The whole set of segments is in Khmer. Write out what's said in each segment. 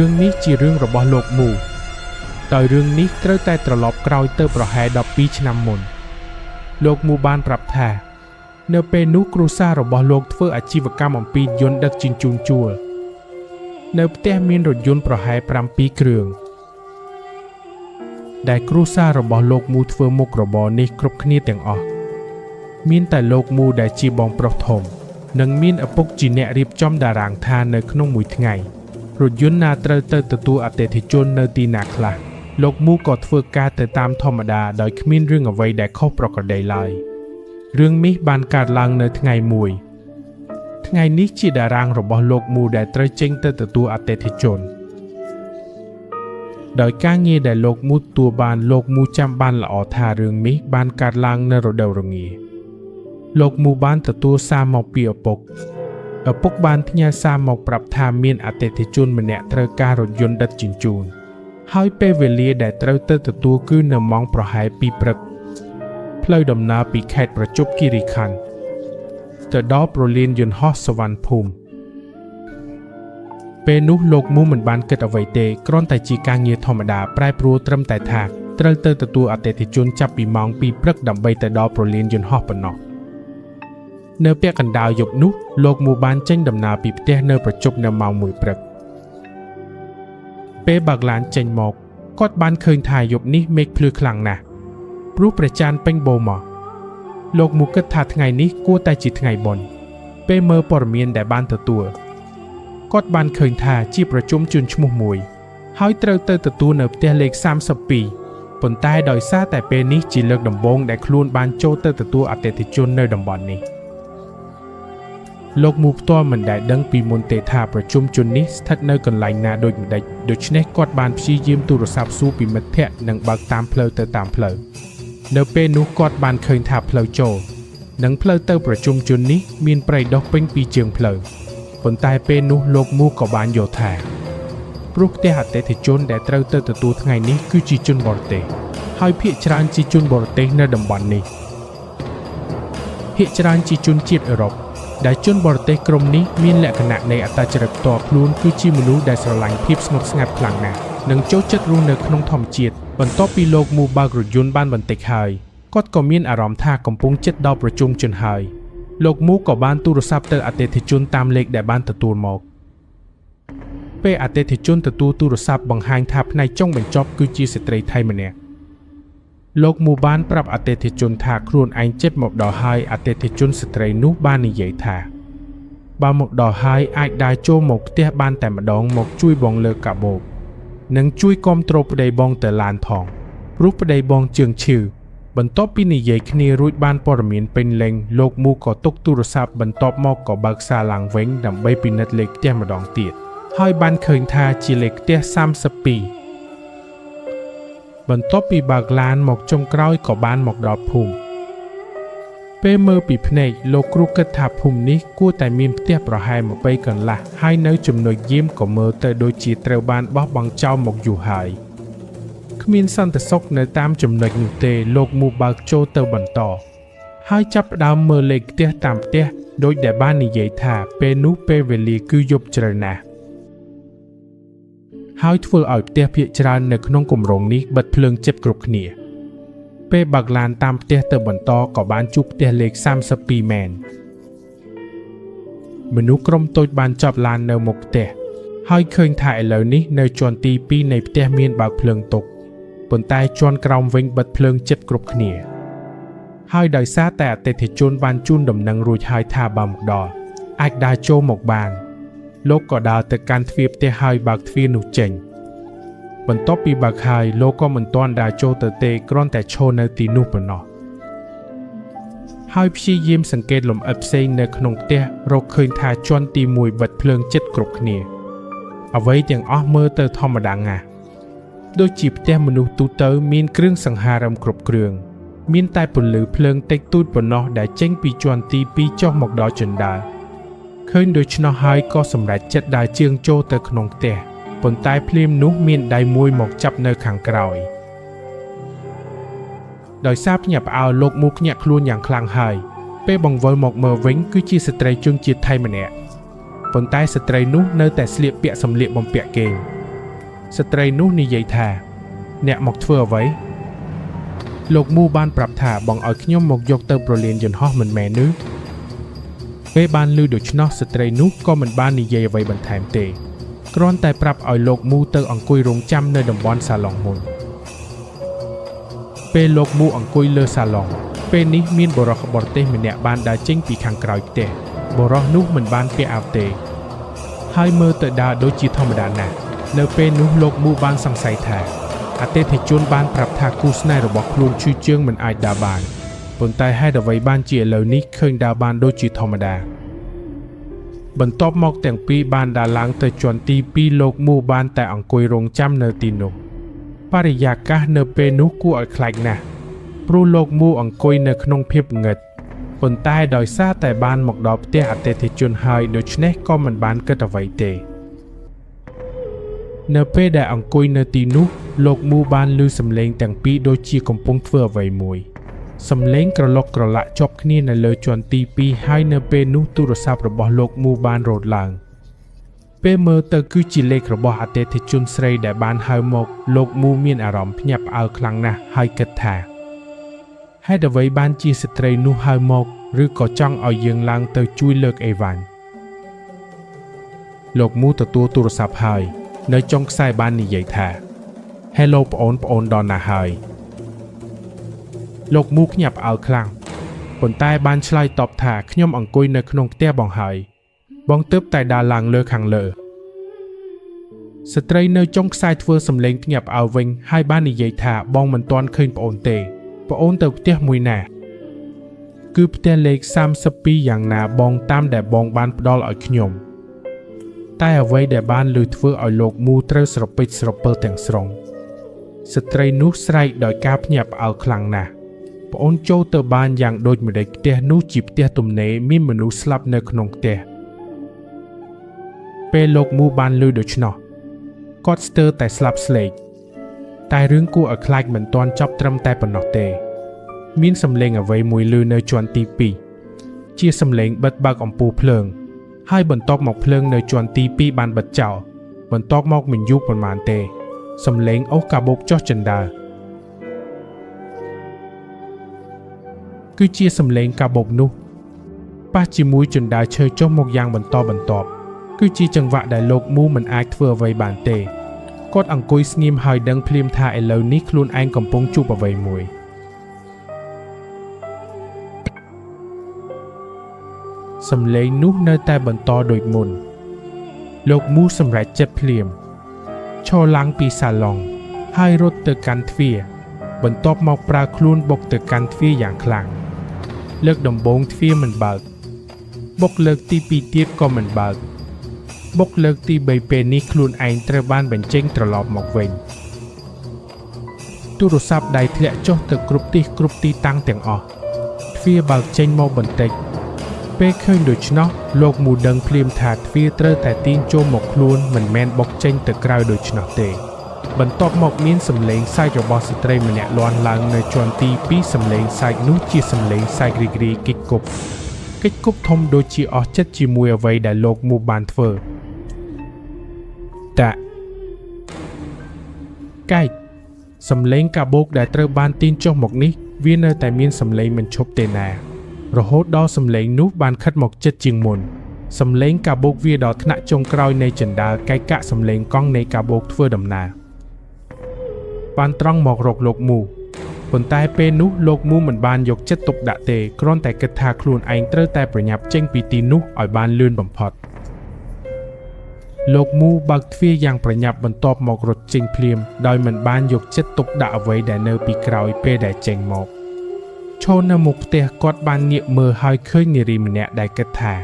រឿងនេះជារឿងរបស់លោកមូដោយរឿងនេះត្រូវតែត្រឡប់ក្រោយទៅប្រហែល12ឆ្នាំមុនលោកមូបានប្រាប់ថានៅពេលនោះគ្រួសាររបស់លោកធ្វើអាជីវកម្មអំពីយន្តដឹកជញ្ជូនជួលនៅផ្ទះមានរថយន្តប្រហែល7គ្រឿងដែលគ្រួសាររបស់លោកមូធ្វើមុខរបរនេះគ្រប់គ្នាទាំងអស់មានតែលោកមូដែលជាបងប្រុសធំនិងមានឪពុកជាអ្នករៀបចំតារាងឋាននៅក្នុងមួយថ្ងៃរថយន្តណាត្រូវទៅទទួលអតិថិជននៅទីណាខ្លះលោកមូក៏ធ្វើការទៅតាមធម្មតាដោយគ្មានរឿងអ្វីដែលខុសប្រក្រតីឡើយរឿងនេះបានកើតឡើងនៅថ្ងៃមួយថ្ងៃនេះជាតារាងរបស់លោកមូដែលត្រូវចេញទៅទទួលអតិថិជនដោយការងារដែលលោកមូទទួលបានលោកមូចាំបានល្អថារឿងនេះបានកើតឡើងនៅរដូវរងាលោកមូបានទទួលសារមកពីឪពុកបានផ្ញើសារមកប្រាប់ថាមានអតិថិជនម្នាក់ត្រូវការរថយន្តដឹកជញ្ជូនហើយពេលវេលាដែលត្រូវទៅទទួលគឺនៅម៉ោងប្រហែល2ព្រឹកផ្លូវដំណើរពីខេត្តប្រជុំគិរីខណ្ឌទៅដល់ប្រលានយន្តហោះសុវណ្ណភូមិពេលនោះលោកមូមិនបានគិតអ្វីទេគ្រាន់តែជាការងារធម្មតាប្រែប្រួលត្រឹមតែថាត្រូវទៅទទួលអតិថិជនចាប់ពីម៉ោង2ព្រឹកដើម្បីទៅដល់ប្រលានយន្តហោះប៉ុណ្ណោះនៅពាក់កណ្ដាលយប់នោះលោកមូបានចេញដំណើរពីផ្ទះនៅប្រជុំនៅម៉ោង1ព្រឹកពេលបើកឡានចេញមកគាត់បានឃើញថាយប់នេះមេឃភ្លឺខ្លាំងណាស់ព្រោះព្រះច័ន្ទពេញបូរមកលោកមូគិតថាថ្ងៃនេះគួរតែជាថ្ងៃបុណ្យពេលមើលព័ត៌មានដែលបានទទួលគាត់បានឃើញថាជាប្រជុំជនឈ្មោះមួយហើយត្រូវទៅទទួលនៅផ្ទះលេខ32ប៉ុន្តែដោយសារតែពេលនេះជាលើកដំបូងដែលខ្លួនបានចូលទៅទទួលអតិថិជននៅតំបន់នេះលោកមូផ្ទាល់មិនដែលដឹងពីមុនទេថាប្រជុំជននេះស្ថិតនៅកន្លែងណាដូចម្ដេចដូច្នេះគាត់បានព្យាយាមទូរស័ព្ទសួរពីមិត្តភ័ក្តិនិងបើកតាមផ្លូវទៅតាមផ្លូវនៅពេលនោះគាត់បានឃើញថាផ្លូវចូលនិងផ្លូវទៅប្រជុំជននេះមានព្រៃដុះពេញពីជើងផ្លូវប៉ុន្តែពេលនោះលោកមូក៏បានយល់ថាព្រោះផ្ទះអតិថិជនដែលត្រូវទៅទទួលថ្ងៃនេះគឺជាជនបរទេសហើយភាគច្រើនជាជនបរទេសនៅតំបន់នេះភាគច្រើនជាជនជាតិអឺរ៉ុបដែលជនបរទេសក្រុមនេះមានលក្ខណៈនៃអត្តចរិតផ្ទាល់ខ្លួនគឺជាមនុស្សដែលស្រឡាញ់ភាពស្ងប់ស្ងាត់ខ្លាំងណាស់និងចូលចិត្តរស់នៅក្នុងធម្មជាតិបន្ទាប់ពីលោកមូបើករថយន្តបានបន្តិចហើយគាត់ក៏មានអារម្មណ៍ថាកំពុងជិតដល់ប្រជុំជនហើយលោកមូក៏បានទូរស័ព្ទទៅអតិថិជនតាមលេខដែលបានទទួលមកពេលអតិថិជនទទួលទូរស័ព្ទបង្ហាញថាផ្នែកចុងបញ្ចប់គឺជាស្ត្រីថៃម្នាក់លោកមូបានប្រាប់អតិថិជនថាខ្លួនឯងជិតមកដល់ហើយអតិថិជនស្ត្រីនោះបាននិយាយថាបើមកដល់ហើយអាចដើរចូលមកផ្ទះបានតែម្ដងមកជួយបងលើកកាបូបនិងជួយគាំទ្រប្តីបងទៅឡានផងព្រោះប្តីបងជើងឈឺបន្ទាប់ពីនិយាយគ្នារួចបានព័ត៌មានពេញលេញលោកមូក៏ទុកទូរស័ព្ទបន្ទាប់មកក៏បើកសារឡើងវិញដើម្បីពិនិត្យលេខផ្ទះម្ដងទៀតហើយបានឃើញថាជាលេខផ្ទះ32បន្ទាប់ពីបើកឡានមកចុងក្រោយក៏បានមកដល់ភូមិពេលមើលពីភ្នែកលោកគ្រូគិតថាភូមិនេះគួរតែមានផ្ទះប្រហែល20កន្លះហើយនៅចំណុចយាមក៏មើលទៅដូចជាត្រូវបានបោះបង់ចោលមកយូរហើយគ្មានសន្តិសុខនៅតាមចំណុចនោះទេលោកមូបើកចូលទៅបន្តហើយចាប់ផ្ដើមមើលលេខផ្ទះតាមផ្ទះដោយដែលបាននិយាយថាពេលនោះពេលវេលាគឺយប់ជ្រៅណាស់ហើយធ្វើឲ្យផ្ទះភាគច្រើននៅក្នុងគម្រោងនេះបិទភ្លើងជិតគ្រប់គ្នាពេលបើកឡានតាមផ្ទះទៅបន្តក៏បានជួបផ្ទះលេខ32មែនមនុស្សក្រុមតូចបានចប់ឡាននៅមុខផ្ទះហើយឃើញថាឥឡូវនេះនៅជាន់ទី2នៃផ្ទះមានបើកភ្លើងទុកប៉ុន្តែជាន់ក្រោមវិញបិទភ្លើងជិតគ្រប់គ្នាហើយដោយសារតែអតិថិជនបានជូនដំណឹងរួចហើយថាបើមកដល់អាចដើរចូលមកបានលោកក៏ដើរទៅកាន់ទ្វារផ្ទះហើយបើកទ្វារនោះចេញបន្ទាប់ពីបើកហើយលោកក៏មិនទាន់ដើរចូលទៅទេគ្រាន់តែឈរនៅទីនោះប៉ុណ្ណោះហើយព្យាយាមសង្កេតលំអិតផ្សេងនៅក្នុងផ្ទះរកឃើញថាជាន់ទី1បិទភ្លើងជិតគ្រប់គ្នាអ្វីទាំងអស់មើលទៅធម្មតាណាស់ដូចជាផ្ទះមនុស្សទូទៅមានគ្រឿងសង្ហារិមគ្រប់គ្រឿងមានតែពន្លឺភ្លើងតិចតួចប៉ុណ្ណោះដែលចេញពីជាន់ទី2ចុះមកដល់ជណ្ដើរឃើញដូច្នោះហើយក៏សម្រេចចិត្តដើរជើងចូលទៅក្នុងផ្ទះប៉ុន្តែភ្លាមនោះមានដៃមួយមកចាប់នៅខាងក្រោយដោយសារភ្ញាក់ផ្អើលលោកមូភ្ញាក់ខ្លួនយ៉ាងខ្លាំងហើយពេលបង្វិលមកមើលវិញគឺជាស្ត្រីជនជាតិថៃម្នាក់ប៉ុន្តែស្ត្រីនោះនៅតែស្លៀកពាក់សម្លៀកបំពាក់គេង ស្ត្រីនោះនិយាយថាអ្នកមកធ្វើអ្វីលោកមូបានប្រាប់ថាបងឲ្យខ្ញុំមកយកទៅប្រលានយន្តហោះមិនមែនឬពេលបានឮដូច្នោះស្ត្រីនោះក៏មិនបាននិយាយអ្វីបន្ថែមទេគ្រាន់តែប្រាប់ឲ្យលោកមូទៅអង្គុយរង់ចាំនៅតំបន់សាឡុងមុនពេលលោកមូអង្គុយលើសាឡុងពេលនេះមានបុរសបរទេសម្នាក់បានដើរចេញពីខាងក្រោយផ្ទះបុរសនោះមិនបានពាក់អាវទេហើយមើលទៅដើរដូចជាធម្មតាណាស់នៅពេលនោះលោកមូបានសង្ស័យថាអតិថិជនបានប្រាប់ថាគូស្នេហ៍របស់ខ្លួនឈឺជើងមិនអាចដើរបានប៉ុន្តែហេតុអ្វីបានជាឥឡូវនេះឃើញដើរបានដូចជាធម្មតាបន្ទាប់មកទាំងពីរបានដើរឡើងទៅជាន់ទី2លោកមូបានតែអង្គុយរង់ចាំនៅទីនោះបរិយាកាសនៅពេលនោះគួរឲ្យខ្លាចណាស់ព្រោះលោកមូអង្គុយនៅក្នុងភាពងឹតប៉ុន្តែដោយសារតែបានមកដល់ផ្ទះអតិថិជនហើយដូច្នេះក៏មិនបានគិតអ្វីទេនៅពេលដែលអង្គុយនៅទីនោះលោកមូបានឮសំឡេងទាំងពីរដូចជាកំពុងធ្វើអ្វីមួយសំឡេងក្រឡុកក្រឡាក់ជាប់គ្នានៅលើជាន់ទី2ហើយនៅពេលនោះទូរស័ព្ទរបស់លោកមូបានរោទឡើងពេលមើលទៅគឺជាលេខរបស់អតិថិជនស្រីដែលបានហៅមកលោកមូមានអារម្មណ៍ភ្ញាក់ផ្អើលខ្លាំងណាស់ហើយគិតថាហេតុអ្វីបានជាស្ត្រីនោះហៅមកឬក៏ចង់ឲ្យយើងឡើងទៅជួយលើកអីវ៉ាន់លោកមូទទួលទូរស័ព្ទហើយនៅចុងខ្សែបាននិយាយថា Hello ប្អូនដល់ណាហើយលោកមូភ្ញាក់ផ្អើលខ្លាំងប៉ុន្តែបានឆ្លើយតបថាខ្ញុំអង្គុយនៅក្នុងផ្ទះបងហើយបងទើបតែដើរឡើងលើខាងលើស្ត្រីនៅចុងខ្សែធ្វើសំឡេងភ្ញាក់ផ្អើលវិញហើយបាននិយាយថាបងមិនទាន់ឃើញប្អូនទេប្អូនទៅផ្ទះមួយណាគឺផ្ទះលេខ32យ៉ាងណាបងតាមដែលបងបានផ្ដល់ឲ្យខ្ញុំតែអ្វីដែលបានលើធ្វើឲ្យលោកមូត្រូវស្រពេចស្រពិលទាំងស្រុងស្ត្រីនោះស្រែកដោយការភ្ញាក់ផ្អើលខ្លាំងណាស់ប្អូនចូលទៅបានយ៉ាងដូចម្ដេចផ្ទះនោះជាផ្ទះទំនេរមានមនុស្សស្លាប់នៅក្នុងផ្ទះពេលលោកមូបានឮដូច្នោះគាត់ស្ទើរតែស្លាប់ស្លេកតែរឿងគួរឲ្យខ្លាចមិនទាន់ចប់ត្រឹមតែប៉ុណ្ណោះទេមានសំឡេងអ្វីមួយឮនៅជាន់ទី2ជាសំឡេងបិទបើកអំពូលភ្លើងហើយបន្ទាប់មកភ្លើងនៅជាន់ទី2បានបិទចោលបន្ទាប់មកមិនយូរប៉ុន្មានទេសំឡេងអូសកាបូបចុះជណ្ដើរគឺជាសំឡេងកាបូបនោះប៉ះជាមួយជណ្ដើរឈើចុះមកយ៉ាងបន្តបន្ទាប់គឺជាចង្វាក់ដែលលោកមូមិនអាចធ្វើអ្វីបានទេគាត់អង្គុយស្ងៀមហើយដឹងភ្លាមថាឥឡូវនេះខ្លួនឯងកំពុងជួបអ្វីមួយសំឡេងនោះនៅតែបន្តដូចមុនលោកមូសម្រេចចិត្តភ្លាមឈរឡើងពីសាឡុងហើយរត់ទៅកាន់ទ្វារបន្ទាប់មកប្រើខ្លួនបុកទៅកាន់ទ្វារយ៉ាងខ្លាំងលើកដំបូងទ្វារមិនបើកបុកលើកទី2ទៀតក៏មិនបើកបុកលើកទី3ពេលនេះខ្លួនឯងត្រូវបានបញ្ចេញត្រឡប់មកវិញទូរស័ព្ទដៃធ្លាក់ចុះទៅគ្រប់ទីតាំងទាំងអស់ទ្វារបើកចេញមកបន្តិចពេលឃើញដូច្នោះលោកមូដឹងភ្លាមថាទ្វារត្រូវតែទាញចូលមកខ្លួនមិនមែនបុកចេញទៅក្រៅដូច្នោះទេបន្ទាប់មកមានសំឡេងសើចរបស់ស្ត្រីម្នាក់លាន់ឡើងនៅជាន់ទី2សំឡេងសើចនោះជាសំឡេងសើចរីករាយកិច្ចគប់ធំដូចជាអស់ចិត្តជាមួយអ្វីដែលលោកមូបានធ្វើតាកែកសំឡេងកាបូបដែលត្រូវបានទាញចុះមកនេះវានៅតែមានសំឡេងមិនឈប់ទេណារហូតដល់សំឡេងនោះបានខិតមកជិតជាងមុនសំឡេងកាបូបវាដល់ថ្នាក់ចុងក្រោយនៃចិន្តាកែកសំឡេងកង់នៃកាបូបធ្វើដំណើរបានត្រង់មករកលោកមូប៉ុន្តែពេលនោះលោកមូមិនបានយកចិត្តទុកដាក់ទេគ្រាន់តែគិតថាខ្លួនឯងត្រូវតែប្រញាប់ចេញពីទីនោះឲ្យបានលឿនបំផុតលោកមូបើកទ្វារយ៉ាងប្រញាប់បន្ទាប់មករត់ចេញភ្លាមដោយមិនបានយកចិត្តទុកដាក់អ្វីដែលនៅពីក្រោយពេលដែលចេញមកឈរនៅមុខផ្ទះគាត់បានងាកមើលហើយឃើញនារីម្នាក់ដែលគិតថា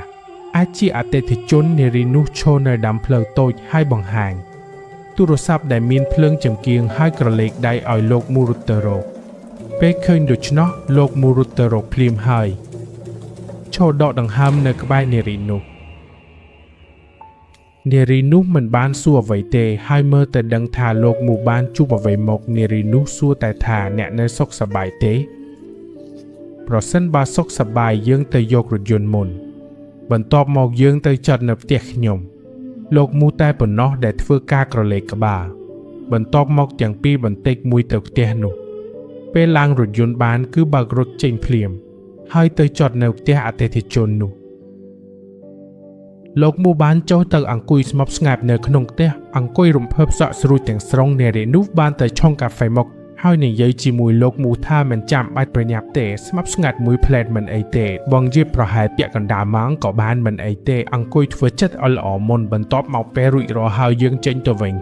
អាចជាអតិថិជននារីនោះឈរនៅដាំភ្លើងតូចហើយបង្ហាញទូរស័ព្ទដែលមានភ្លើងចង្គៀងហើយក្រឡេកដៃឲ្យលោកមូរត់ទៅរកពេលឃើញដូច្នោះលោកមូរត់ទៅរកភ្លាមហើយឈរដកដង្ហើមនៅក្បែរនារីនោះនារីនោះមិនបានសួរអ្វីទេហើយមើលទៅដឹងថាលោកមូបានជួបអ្វីមកនារីនោះសួរតែថាអ្នកនៅសុខសប្បាយទេប្រសិនបើសុខសប្បាយយើងទៅយករថយន្តមុនបន្ទាប់មកយើងទៅចតនៅផ្ទះខ្ញុំលោកមូតែប៉ុណ្ណោះដែលធ្វើការក្រឡេកក្បាល បន្ទាប់មកទាំងពីរបន្តិចមួយទៅផ្ទះនោះពេលឡើងរថយន្តបានគឺបើករថចេញភ្លាមហើយទៅចតនៅផ្ទះអតិថិជននោះលោកមូបានចុះទៅអង្គុយស្ងប់ស្ងាត់នៅក្នុងផ្ទះអង្គុយរំភើបសក់ស្រួចទាំងស្រុងនារីនោះបានទៅឆុងកាហ្វេមកហើយនិយាយជាមួយលោកមូថាមិនចាំបាច់ប្រញាប់ទេស្ងប់ស្ងាត់មួយផ្លែតមិនអីទេបងយេប្រហែលពាក់កណ្ដាលម៉ោងក៏បានមិនអីទេអង្គុយធ្វើចិត្តអល់ល្អមុនបន្ទាប់មកពេលរួចរាល់ហើយយើងចេញទៅវិញ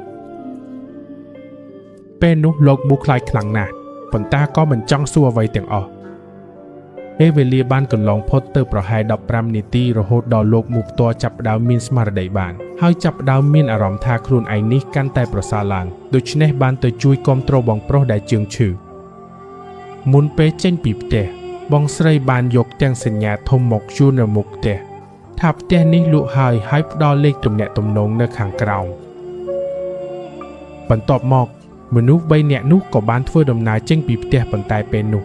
ពេលនោះលោកមូខ្លាចខ្លាំងណាស់ប៉ុន្តែក៏មិនចង់សួរអ្វីទាំងអស់ពេលវេលាបានកន្លងផុតទៅប្រហែល15នាទីរហូតដល់លោកមូផ្ទាល់ចាប់ផ្ដើមមានស្មារតីបានហើយចាប់ផ្ដើមមានអារម្មណ៍ថាខ្លួនឯងនេះកាន់តែប្រសើរឡើងដូច្នេះបានទៅជួយគាំទ្របងប្រុសដែលជើងឈឺមុនពេលចេញពីផ្ទះបងស្រីបានយកទាំងសញ្ញាធំមកជូននៅមុខផ្ទះថាផ្ទះនេះលក់ហើយផ្ដល់លេខទំនាក់ទំនងនៅខាងក្រោមបន្ទាប់មកមនុស្ស3នាក់នោះក៏បានធ្វើដំណើរចេញពីផ្ទះប៉ុន្តែពេលនោះ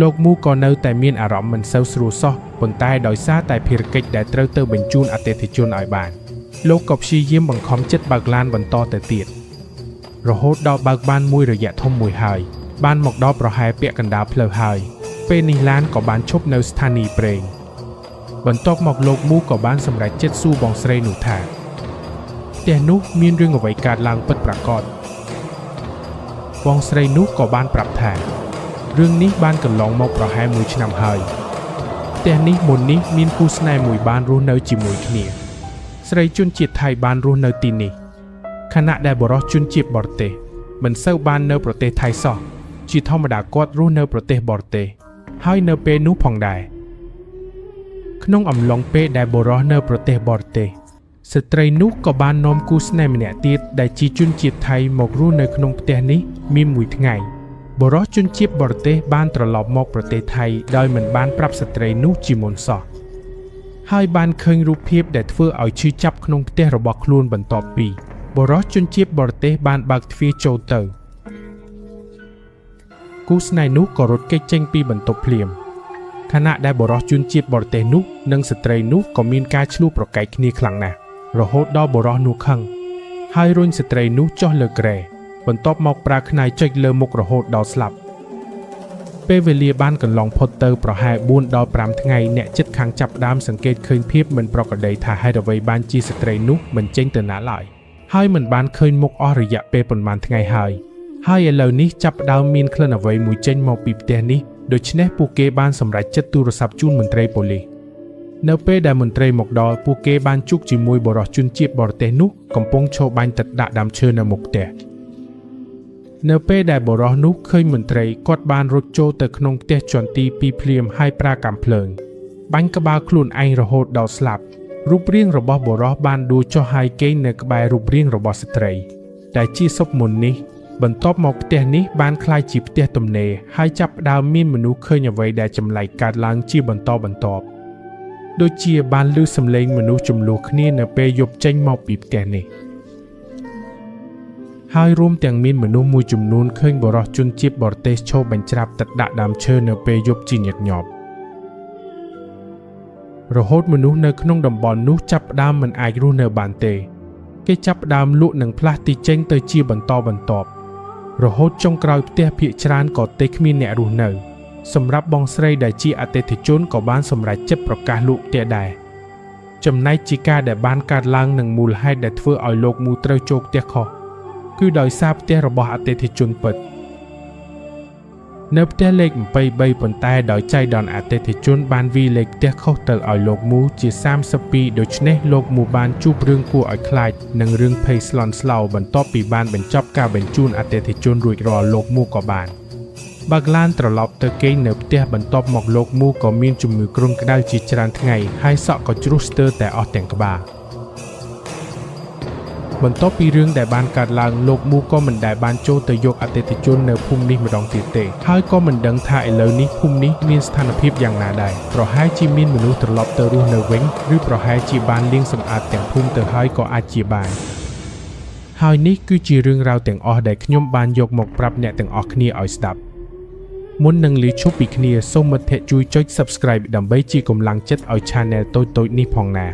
លោកមូក៏នៅតែមានអារម្មណ៍មិនសូវស្រួលសោះប៉ុន្តែដោយសារតែភារកិច្ចដែលត្រូវទៅបញ្ជូនអតិថិជនឲ្យបានលោកក៏ព្យាយាមបង្ខំចិត្តបើកឡានបន្តទៅទៀតរហូតដល់បើកបានមួយរយៈធំមួយហើយបានមកដល់ប្រហែលពាក់កណ្ដាលផ្លូវហើយពេលនេះឡានក៏បានឈប់នៅស្ថានីយ៍ប្រេងបន្ទាប់មកលោកមូក៏បានសម្រេចចិត្តសួរបងស្រីនោះថាផ្ទះនោះមានរឿងអ្វីកើតឡើងពិតប្រាកដបងស្រីនោះក៏បានប្រាប់ថារឿងនេះបានកន្លងមកប្រហែល1ឆ្នាំហើយផ្ទះនេះមុននេះមានគូស្នេហ៍មួយបានរស់នៅជាមួយគ្នាស្រីជនជាតិថៃបានរស់នៅទីនេះខណៈដែលបុរសជនជាតិបរទេសមិនសូវបាននៅប្រទេសថៃសោះជាធម្មតាគាត់រស់នៅប្រទេសបរទេសហើយនៅពេលនោះផងដែរក្នុងអំឡុងពេលដែលបុរសនៅប្រទេសបរទេសស្ត្រីនោះក៏បាននាំគូស្នេហ៍ម្នាក់ទៀតដែលជាជនជាតិថៃមករស់នៅក្នុងផ្ទះនេះមានមួយថ្ងៃបុរសជនជាតិបរទេសបានត្រឡប់មកប្រទេសថៃដោយមិនបានប្រាប់ស្ត្រីនោះជាមុនសោះហើយបានឃើញរូបភាពដែលធ្វើឲ្យឈឺចាប់ក្នុងផ្ទះរបស់ខ្លួនបន្ទាប់ពីបុរសជនជាតិបរទេសបានបើកទ្វារចូលទៅគូស្នេហ៍នោះក៏រត់គេចចេញពីបន្ទប់ភ្លាមខណៈដែលបុរសជនជាតិបរទេសនោះនិងស្ត្រីនោះក៏មានការឈ្លោះប្រកែកគ្នាខ្លាំងណាស់រហូតដល់បុរសនោះខឹងហើយរុញស្ត្រីនោះចុះលើគ្រែបន្ទាប់មកប្រើខ្នើយចុចលើមុខរហូតដល់ស្លាប់ពេលវេលាបានកន្លងផុតទៅប្រហែល4ដល់5ថ្ងៃអ្នកជិតខាងចាប់ផ្ដើមសង្កេតឃើញភាពមិនប្រក្រតីថាហេតុអ្វីបានជាស្ត្រីនោះមិនចេញទៅណាឡើយហើយមិនបានឃើញមុខអស់រយៈពេលប៉ុន្មានថ្ងៃហើយឥឡូវនេះចាប់ផ្ដើមមានក្លិនអ្វីមួយចេញមកពីផ្ទះនេះដូច្នេះពួកគេបានសម្រេចចិត្តទូរស័ព្ទជូនមន្ត្រីប៉ូលីសនៅពេលដែលមន្ត្រីមកដល់ពួកគេបានជួបជាមួយបុរសជនជាតិបរទេសនោះកំពុងឈរបាញ់ទឹកដាក់ដើមឈើនៅមុខផ្ទះនៅពេលដែលបុរសនោះឃើញមន្ត្រីគាត់បានរត់ចូលទៅក្នុងផ្ទះជាន់ទី2ភ្លាមហើយប្រើកាំភ្លើងបាញ់ក្បាលខ្លួនឯងរហូតដល់ស្លាប់រូបរាងរបស់បុរសបានដួលចុះហើយគេងនៅក្បែររូបរាងរបស់ស្ត្រីដែលជាសុបមុននេះបន្ទាប់មកផ្ទះនេះបានក្លាយជាផ្ទះទំនេរហើយចាប់ផ្ដើមមានមនុស្សឃើញអ្វីដែលចម្លែកកើតឡើងជាបន្តបន្ទាប់ដូចជាបានឮសំឡេងមនុស្សចំនួនគ្នានៅពេលយប់ចេញមកពីផ្ទះនេះហើយរួមទាំងមានមនុស្សមួយចំនួនឃើញបុរសជនជាតិបរទេសឈរបញ្ច្រាបទឹកដាក់ដើមឈើនៅពេលយប់ជាញឹកញាប់រហូតមនុស្សនៅក្នុងតំបន់នោះចាប់ផ្ដើមមិនអាចរស់នៅបានទេគេចាប់ផ្ដើមលក់និងផ្លាស់ទីចេញទៅជាបន្តបន្ទាប់រហូតចុងក្រោយផ្ទះភាគច្រើនក៏ទេគ្មានអ្នករស់នៅសម្រាប់បងស្រីដែលជាអតិថិជនក៏បានសម្រេចចិត្តប្រកាសលក់ផ្ទះដែរចំណែកជាការដែលបានកើតឡើងនឹងមូលហេតុដែលធ្វើឲ្យលោកមូត្រូវចូលផ្ទះខុសគឺដោយសារផ្ទះរបស់អតិថិជនពិតនៅផ្ទះលេខ23ប៉ុន្តែដោយចៃដន្យអតិថិជនបានវាយលេខផ្ទះខុសទៅឲ្យលោកមូជា32ដូច្នេះលោកមូបានជួបរឿងគួរឲ្យខ្លាចនិងរឿងភ័យស្លន់ស្លោបន្ទាប់ពីបានបញ្ចប់ការបញ្ជូនអតិថិជនរួចរាល់លោកមូក៏បានបើកឡានត្រឡប់ទៅគេងនៅផ្ទះបន្ទាប់មកលោកមូក៏មានជំងឺគ្រុនក្តៅជាច្រើនថ្ងៃហើយសក់ក៏ជ្រុះស្ទើរតែអស់ទាំងក្បាលបន្ទាប់ពីរឿងដែលបានកើតឡើងលោកមូក៏មិនដែលបានចូលទៅយកអតិថិជននៅភូមិនេះម្ដងទៀតទេហើយក៏មិនដឹងថាឥឡូវនេះភូមិនេះមានស្ថានភាពយ៉ាងណាដែរប្រហែលជាមានមនុស្សត្រឡប់ទៅរស់នៅវិញឬប្រហែលជាបានលាងសម្អាតទាំងភូមិទៅហើយក៏អាចជាបានហើយនេះគឺជារឿងរ៉ាវទាំងអស់ដែលខ្ញុំបានយកមកប្រាប់អ្នកទាំងអស់គ្នាឲ្យស្ដាប់មុននឹងលាឈប់ពីគ្នាសូមមិត្តភក្តិជួយចុច Subscribe ដើម្បីជាកម្លាំងចិត្តឲ្យ Channel តូចៗនេះផងណា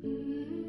Mm-hmm.